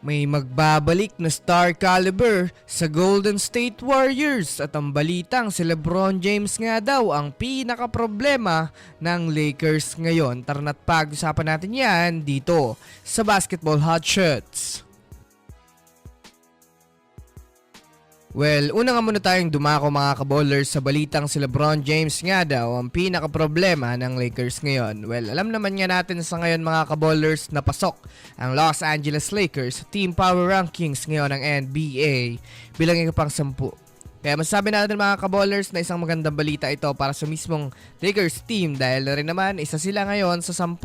May magbabalik na star caliber sa Golden State Warriors at ang balitang si LeBron James nga daw ang pinaka-problema ng Lakers ngayon. Tara na't pag-usapan natin yan dito sa Basketball Hot Shots. Well, una nga muna tayong dumako mga kaballers sa balitang si LeBron James nga daw ang pinaka-problema ng Lakers ngayon. Well, alam naman nga natin sa ngayon mga kaballers na pasok ang Los Angeles Lakers sa Team Power Rankings ngayon ng NBA bilang ikapang-10. Kaya masasabi natin mga kaballers na isang magandang balita ito para sa mismong Lakers team dahil na rin naman isa sila ngayon sa 10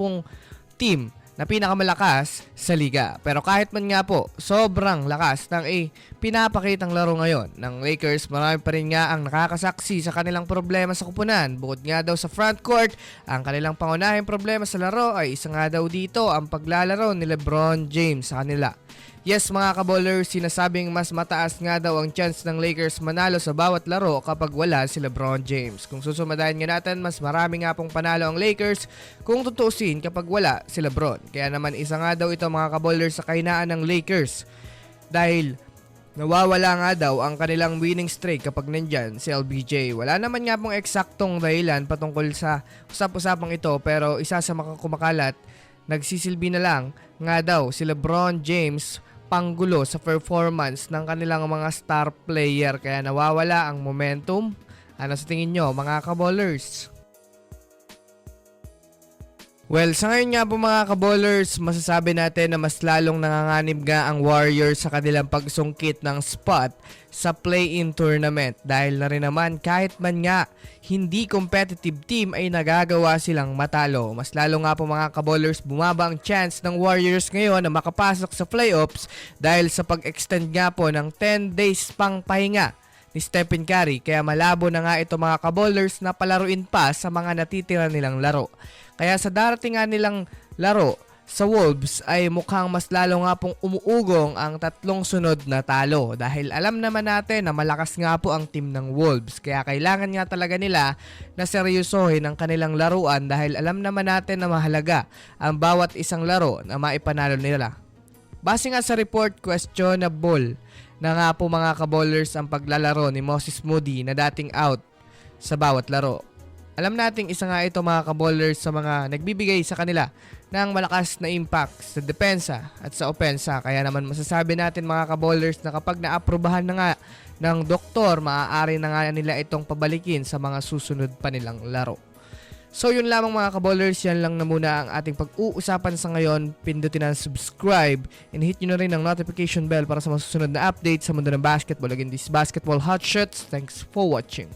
team na pinakamalakas sa liga. Pero kahit man nga po, sobrang lakas ng pinapakitang laro ngayon ng Lakers, marami pa rin nga ang nakakasaksi sa kanilang problema sa kupunan. Bukod nga daw sa front court, ang kanilang pangunahing problema sa laro ay isa nga daw dito ang paglalaro ni LeBron James sa kanila. Yes mga kaballers, sinasabing mas mataas nga daw ang chance ng Lakers manalo sa bawat laro kapag wala si LeBron James. Kung susumadahin nga natin, mas marami nga pong panalo ang Lakers kung tutuusin kapag wala si LeBron. Kaya naman isa nga daw ito mga kaballers sa kahinaan ng Lakers dahil nawawala nga daw ang kanilang winning streak kapag nandyan si LBJ. Wala naman nga pong eksaktong dahilan patungkol sa usap-usapang ito pero isa sa kumakalat, nagsisilbi na lang nga daw si LeBron James panggulo sa performance ng kanilang mga star player kaya nawawala ang momentum. Ano sa tingin nyo mga kaballers? Well, sa ngayon nga po mga kaballers, masasabi natin na mas lalong nanganganib nga ang Warriors sa kanilang pagsungkit ng spot sa play-in tournament dahil na rin naman kahit man nga hindi competitive team ay nagagawa silang matalo. Mas lalo nga po mga kaballers, bumaba ang chance ng Warriors ngayon na makapasok sa playoffs dahil sa pag-extend nga po ng 10 days pang pahinga ni Stephen Curry kaya malabo na nga ito mga kaballers na palaruin pa sa mga natitira nilang laro. Kaya sa darating nga nilang laro sa Wolves ay mukhang mas lalo nga pong umuugong ang 3 sunod na talo dahil alam naman natin na malakas nga po ang team ng Wolves kaya kailangan nga talaga nila na seryosohin ang kanilang laruan dahil alam naman natin na mahalaga ang bawat isang laro na maipanalo nila. Base nga sa report, questionable na nga po mga kaballers ang paglalaro ni Moses Moody na dating out sa bawat laro. Alam nating isa nga ito mga kaballers sa mga nagbibigay sa kanila ng malakas na impact sa depensa at sa opensa. Kaya naman masasabi natin mga kaballers na kapag naaprubahan na nga ng doktor, maaari na nga nila itong pabalikin sa mga susunod pa nilang laro. So yun lamang mga kaballers, yan lang na muna ang ating pag-uusapan sa ngayon. Pindutin ang subscribe and hit nyo na rin ang notification bell para sa mga susunod na updates sa mundo ng basketball. Again, this Basketball Hot Shots. Thanks for watching.